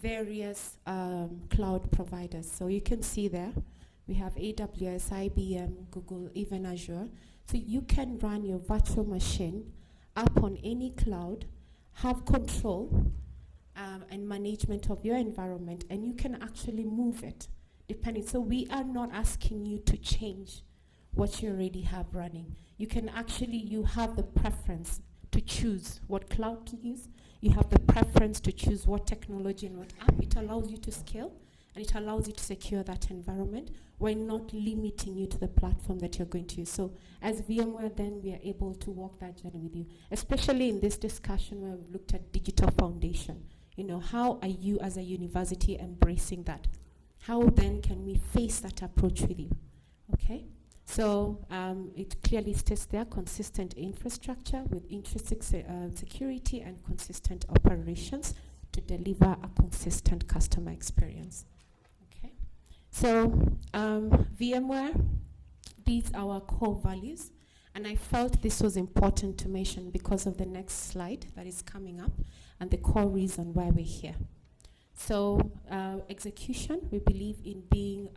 various cloud providers. So you can see there, we have AWS, IBM, Google, even Azure. So you can run your virtual machine up on any cloud, have control and management of your environment, and you can actually move it depending. So we are not asking you to change what you already have running. You can actually, you have the preference to choose what cloud to use. You have the preference to choose what technology and what app. It allows you to scale, and it allows you to secure that environment. We're not limiting you to the platform that you're going to use. So as VMware, then we are able to walk that journey with you, especially in this discussion where we've looked at digital foundation. You know, how are you as a university embracing that? How then can we face that approach with you? Okay? So it clearly states there, consistent infrastructure with intrinsic security and consistent operations to deliver a consistent customer experience. Okay. So VMware, these are our core values, and I felt this was important to mention because of the next slide that is coming up and the core reason why we're here. So execution, we believe in being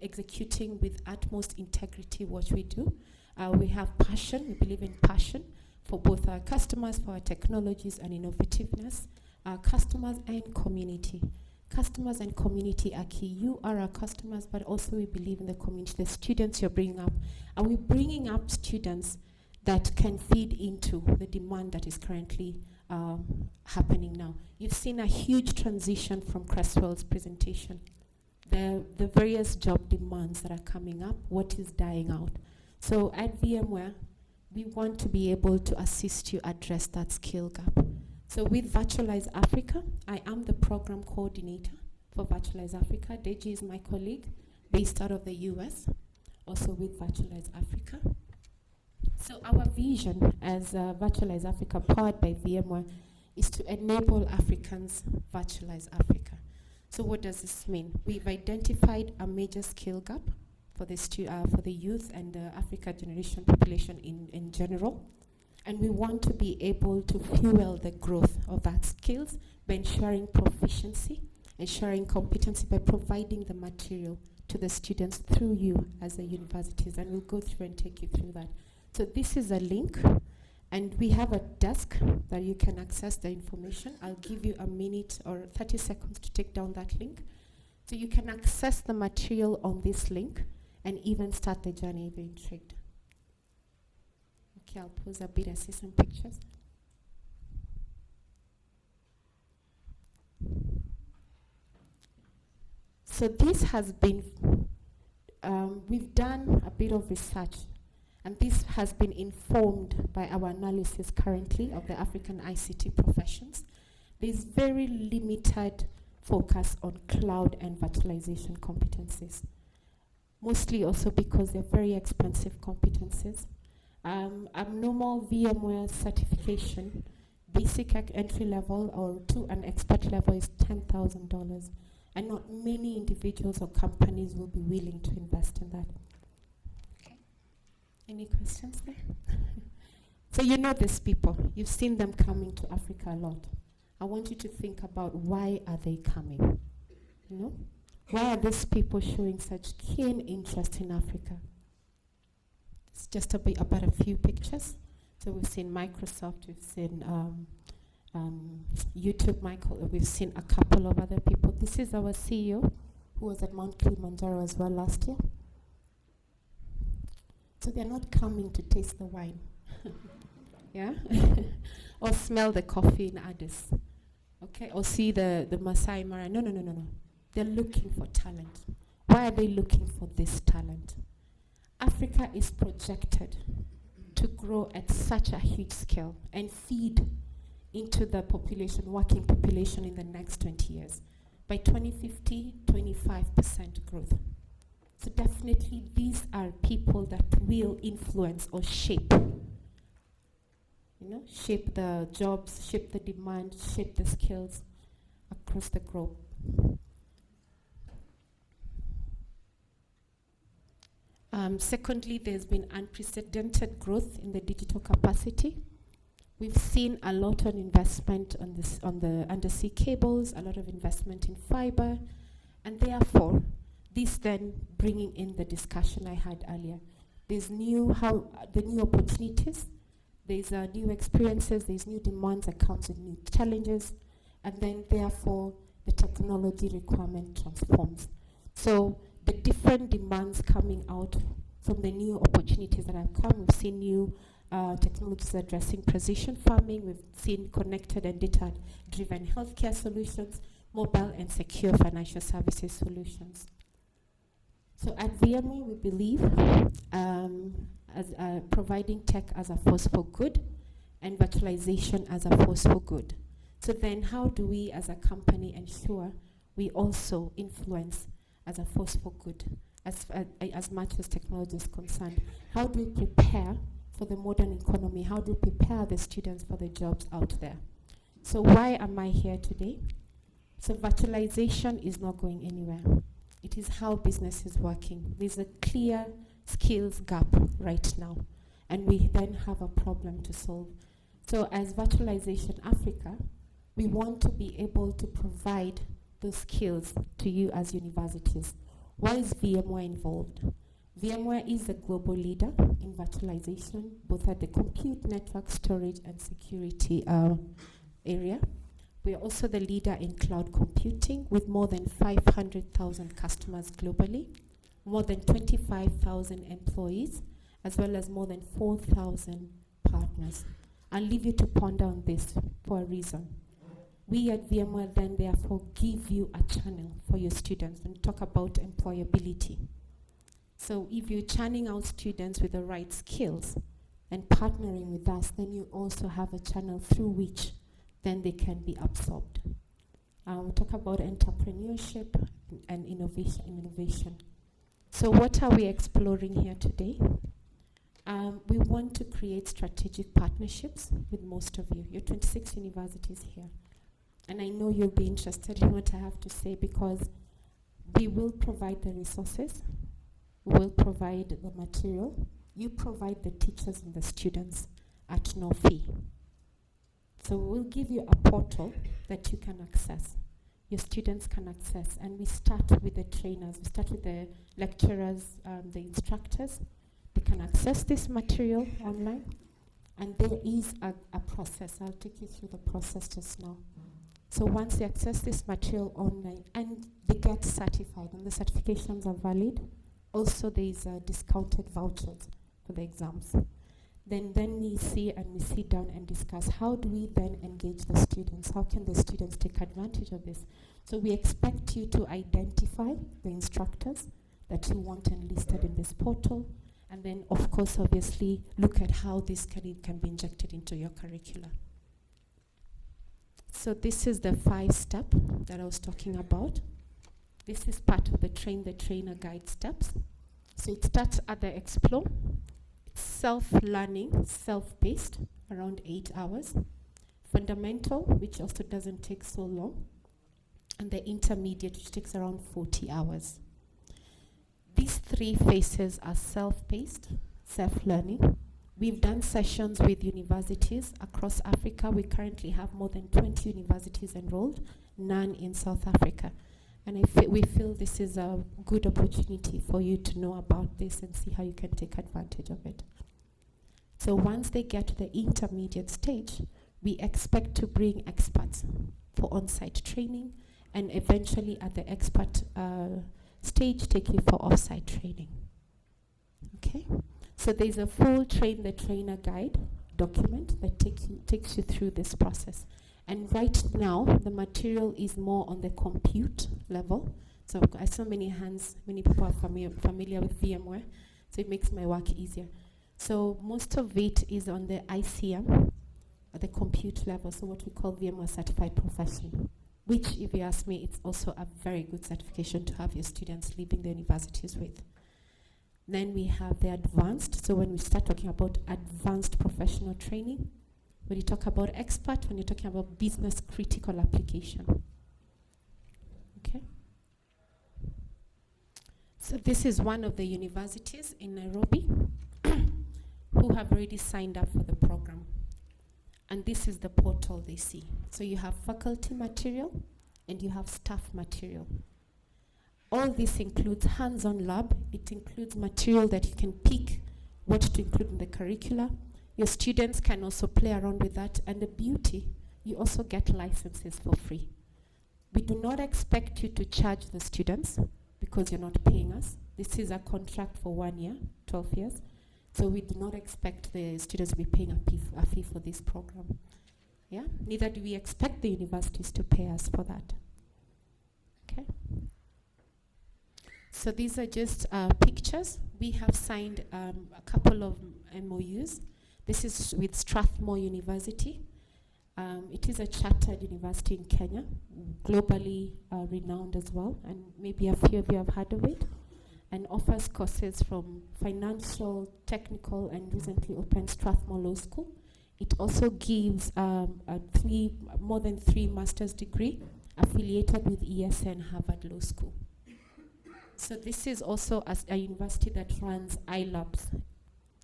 executing with utmost integrity what we do. We have passion, we believe in passion for both our customers, for our technologies and innovativeness, our customers and community. Customers and community are key. You are our customers, but also we believe in the community, the students you're bringing up. Are we bringing up students that can feed into the demand that is currently happening now? You've seen a huge transition from Cresswell's presentation. The various job demands that are coming up, what is dying out. So at VMware, we want to be able to assist you address that skill gap. So with Virtualize Africa, I am the program coordinator for Virtualize Africa. Deji is my colleague based out of the US, also with Virtualize Africa. So our vision as Virtualize Africa, powered by VMware, is to enable Africans virtualize Africa. So what does this mean? We've identified a major skill gap for the youth and the Africa generation population in general. And we want to be able to fuel the growth of that skills by ensuring proficiency, ensuring competency, by providing the material to the students through you as the universities. And we'll go through and take you through that. So this is a link, and we have a desk that you can access the information. I'll give you a minute or 30 seconds to take down that link. So you can access the material on this link and even start the journey if you're intrigued. Okay, I'll pause a bit. I see some pictures. So this has been, we've done a bit of research, and this has been informed by our analysis currently of the African ICT professions. There's very limited focus on cloud and virtualization competencies, mostly also because they're very expensive competencies. Abnormal VMware certification, basic entry level or to an expert level is $10,000, and not many individuals or companies will be willing to invest in that. Okay. Any questions there? So you know these people. You've seen them coming to Africa a lot. I want you to think about, why are they coming? You know? Why are these people showing such keen interest in Africa? It's just about a few pictures. So we've seen Microsoft, we've seen YouTube, we've seen a couple of other people. This is our CEO, who was at Mount Kilimanjaro as well last year. So they're not coming to taste the wine, yeah, or smell the coffee in Addis, okay, or see the Masai Mara. No. They're looking for talent. Why are they looking for this talent? Africa is projected to grow at such a huge scale and feed into the population, working population in the next 20 years. By 2050, 25% growth. So definitely these are people that will influence or shape, shape the jobs, shape the demand, shape the skills across the globe. Secondly, there's been unprecedented growth in the digital capacity. We've seen a lot of investment on the undersea cables, a lot of investment in fiber, and therefore, this then bringing in the discussion I had earlier. There's the new opportunities, there's new experiences, there's new demands that comes with new challenges, and then therefore the technology requirement transforms. So the different demands coming out from the new opportunities that have come, we've seen new technologies addressing precision farming, we've seen connected and data-driven healthcare solutions, mobile and secure financial services solutions. So at VMware, we believe as providing tech as a force for good and virtualization as a force for good. So then how do we as a company ensure we also influence as a force for good as much as technology is concerned? How do we prepare for the modern economy? How do we prepare the students for the jobs out there? So why am I here today? So virtualization is not going anywhere. It is how business is working. There's a clear skills gap right now, and we then have a problem to solve. So as Virtualization Africa, we want to be able to provide those skills to you as universities. Why is VMware involved? VMware is the global leader in virtualization, both at the compute, network, storage, and security area. We are also the leader in cloud computing with more than 500,000 customers globally, more than 25,000 employees, as well as more than 4,000 partners. I'll leave you to ponder on this for a reason. We at VMware then therefore give you a channel for your students when you talk about employability. So if you're churning out students with the right skills and partnering with us, then you also have a channel through which then they can be absorbed. We'll talk about entrepreneurship and innovation. So what are we exploring here today? We want to create strategic partnerships with most of you. You're 26 universities here. And I know you'll be interested in what I have to say because we will provide the resources, we will provide the material, you provide the teachers and the students at no fee. So we'll give you a portal that you can access, your students can access, and we start with the trainers, we start with the lecturers, the instructors. They can access this material online, and there is a process. I'll take you through the process just now. So once they access this material online and they get certified and the certifications are valid, also there is discounted vouchers for the exams. Then we sit down and discuss how do we then engage the students? How can the students take advantage of this? So we expect you to identify the instructors that you want enlisted in this portal, and then of course obviously look at how this can be injected into your curricula. So this is the 5-step that I was talking about. This is part of the train the trainer guide steps. So it starts at the explore. It's self-learning, self-paced, around 8 hours. Fundamental, which also doesn't take so long. And the intermediate, which takes around 40 hours. These 3 phases are self-paced, self-learning. We've done sessions with universities across Africa. We currently have more than 20 universities enrolled, none in South Africa. And we feel this is a good opportunity for you to know about this and see how you can take advantage of it. So once they get to the intermediate stage, we expect to bring experts for on-site training, and eventually at the expert stage, take you for off-site training. Okay? So there's a full train the trainer guide document that takes you through this process. And right now, the material is more on the compute level. So I saw many hands, many people are familiar with VMware, so it makes my work easier. So most of it is on the ICM, at the compute level, so what we call VMware Certified Professional, which, if you ask me, it's also a very good certification to have your students leaving the universities with. Then we have the advanced. So when we start talking about advanced professional training, when you talk about expert, when you're talking about business critical application. Okay? So this is one of the universities in Nairobi who have already signed up for the program. And this is the portal they see. So you have faculty material and you have staff material. All this includes hands-on lab. It includes material that you can pick what to include in the curricula. Your students can also play around with that. And the beauty, you also get licenses for free. We do not expect you to charge the students because you're not paying us. This is a contract for 1 year, 12 years. So we do not expect the students to be paying a fee for this program. Yeah? Neither do we expect the universities to pay us for that. Okay? So these are just pictures. We have signed a couple of MOUs. This is with Strathmore University. It is a chartered university in Kenya, globally renowned as well, and maybe a few of you have heard of it, and offers courses from financial, technical, and recently opened Strathmore Law School. It also gives more than 3 master's degree affiliated with ESN Harvard Law School. So this is also a university that runs iLabs.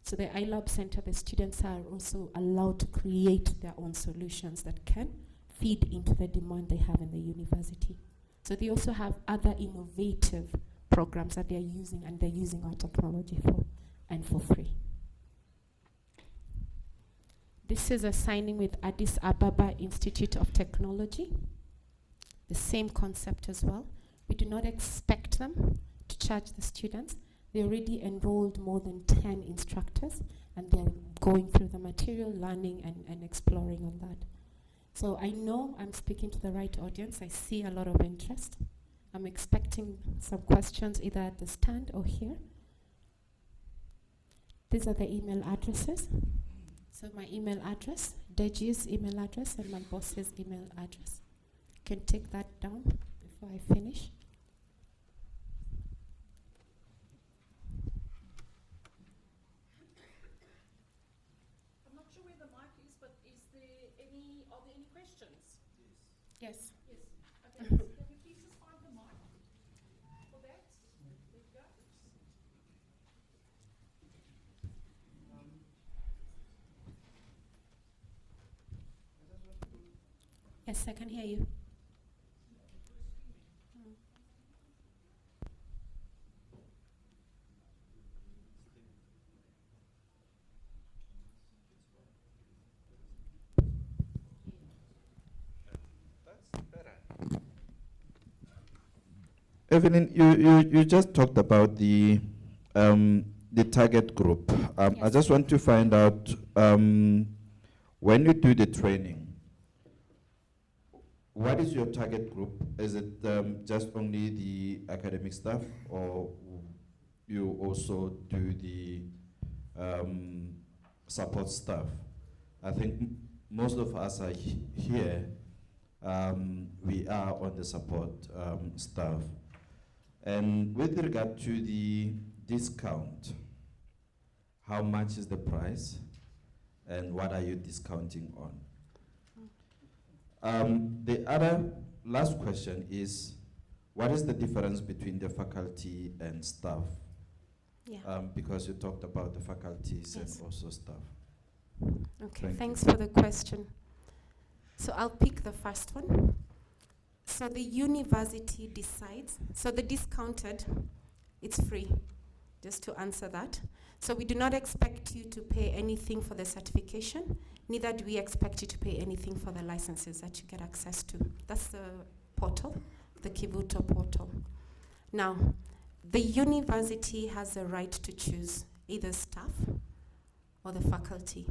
So the iLab Center, the students are also allowed to create their own solutions that can feed into the demand they have in the university. So they also have other innovative programs that they're using, and they're using our technology for, and for free. This is a signing with Addis Ababa Institute of Technology. The same concept as well. We do not expect them to charge the students. They already enrolled more than 10 instructors, and they're going through the material, learning, and exploring on that. So I know I'm speaking to the right audience. I see a lot of interest. I'm expecting some questions either at the stand or here. These are the email addresses. So my email address, Deji's email address, and my boss's email address. You can take that down before I finish. I'm not sure where the mic is, but are there any questions? Yes. Yes. Okay. Can you please just find the mic for that? There you go. Yes, I can hear you. Evelyn, you just talked about the target group. Yes. I just want to find out, when you do the training, what is your target group? Is it just only the academic staff, or you also do the support staff? I think most of us are here. We are on the support staff. And with regard to the discount, how much is the price, and what are you discounting on? The other last question is, what is the difference between the faculty and staff? Yeah. Because you talked about the faculties Yes. and also staff. Okay, Thank thanks for the question. So I'll pick the first one. So the university decides, so the discounted, it's free, just to answer that. So we do not expect you to pay anything for the certification, neither do we expect you to pay anything for the licenses that you get access to. That's the portal, the Kivuto portal. Now, the university has the right to choose either staff or the faculty.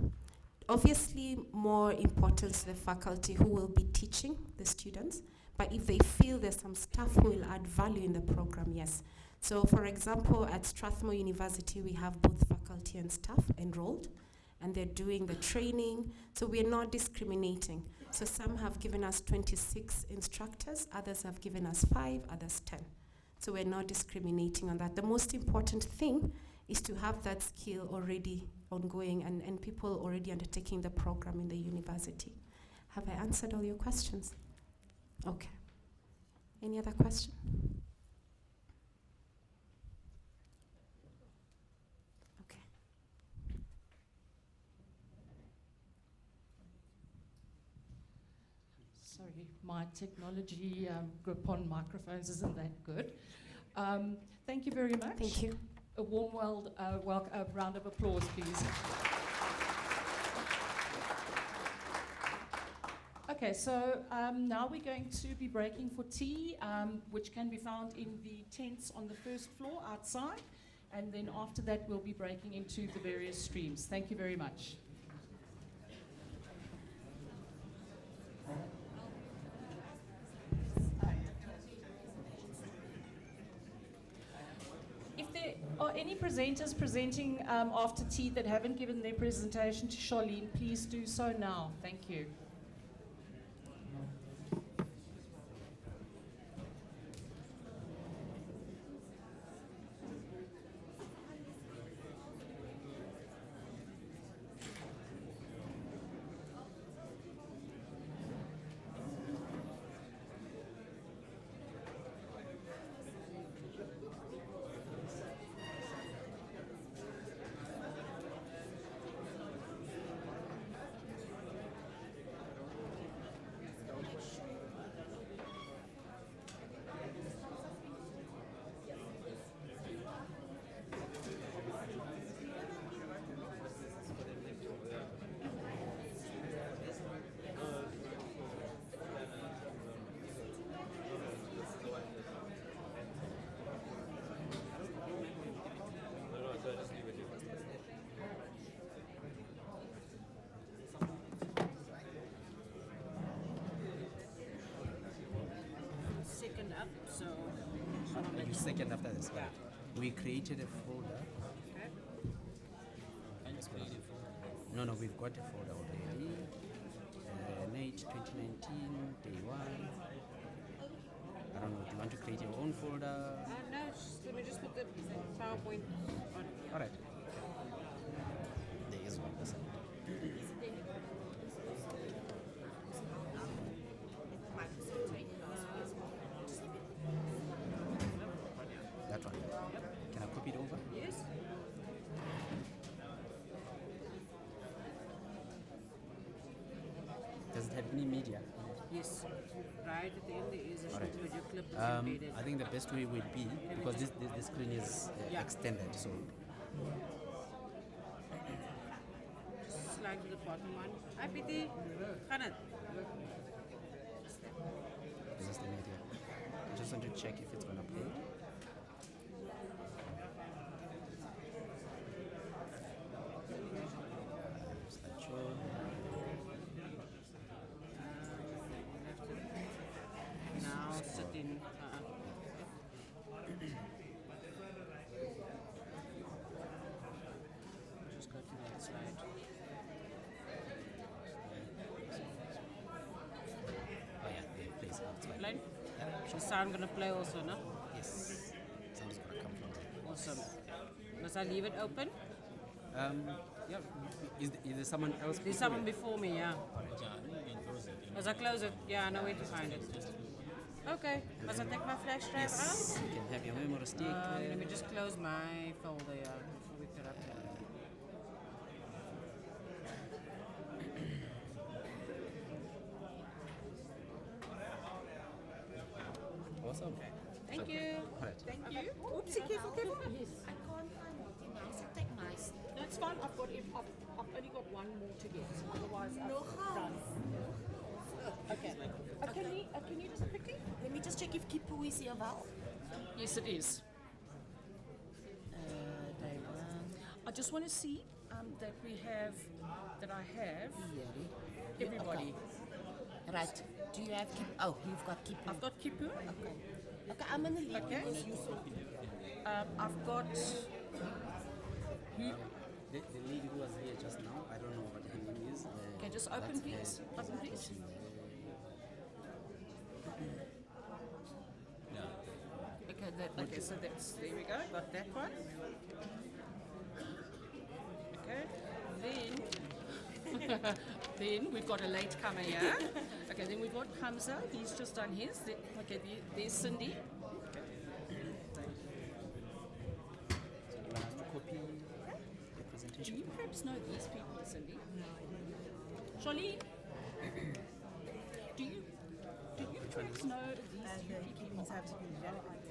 Obviously, more important to the faculty who will be teaching the students, but if they feel there's some staff who will add value in the program, yes. So for example, at Strathmore University, we have both faculty and staff enrolled, and they're doing the training, so we're not discriminating. So some have given us 26 instructors, others have given us 5, others 10. So we're not discriminating on that. The most important thing is to have that skill already ongoing and people already undertaking the program in the university. Have I answered all your questions? Okay. Any other question? Okay. My technology grip on microphones isn't that good. Thank you very much. Thank you. A warm round of applause, please. Okay, so now we're going to be breaking for tea, which can be found in the tents on the first floor outside. And then after that, we'll be breaking into the various streams. Thank you very much. If there are any presenters presenting after tea that haven't given their presentation to Charlene, please do so now. Thank you. Second up, so Maybe second after this. Right. We created a folder. okay. No, we've got a folder already. Nate 2019, day 1. I don't know, do you want to create your own folder? No, let me just put the PowerPoint on. Alright. There is one person. That one. Can I copy it over? Yes. Does it have any media? Yes. Right at the end there is a short Alright. video clip that's embedded. I think the best way would be, because this screen is Yeah. extended, so Slide to the bottom one. Hi, Piti. Khanat. this is the media. I just want to check if it's going to play. Slideshow. Now sit in. Just go to that slide. Oh yeah, please. It's fine. Line? The sound gonna play also, no? Yes. Sound is going to come from there. Awesome. Must I leave it open? Yeah. Is there someone else? There's someone before me, yeah. As I close it, yeah, I know where to find it. Okay. Must I take my flash drive Yes. You can have your memory stick. out? Let me just close my folder, yeah, before we put up there. Awesome. Thank you. Alright. Thank you. Oopsie, careful, careful. Yes. I can't find multi-mouse. I take mice. That's fine. I've only got one more to get. Otherwise, No I've done. harm. Okay. Can you just quickly? Let me just check if Kipu is here, Val. Yes, it is. I just want to see that I have everybody. Right. Do you have Kipu? Oh, you've got Kipu. I've got Kipu. Okay. Okay, I'm gonna leave. Okay. I've got who? The lady who was here just now, I don't know what her name is. Okay, just open please. Open please. Okay, so there we go. Got that one. Okay. Then we've got a late comer here. Okay, then we've got Hamza. He's just done his. Okay, there's Cindy. So you want us to copy the Do presentation? you perhaps know these people, Cindy? No. Charlene? Do Which one is it? No, these And keeping cybersecurity relevant.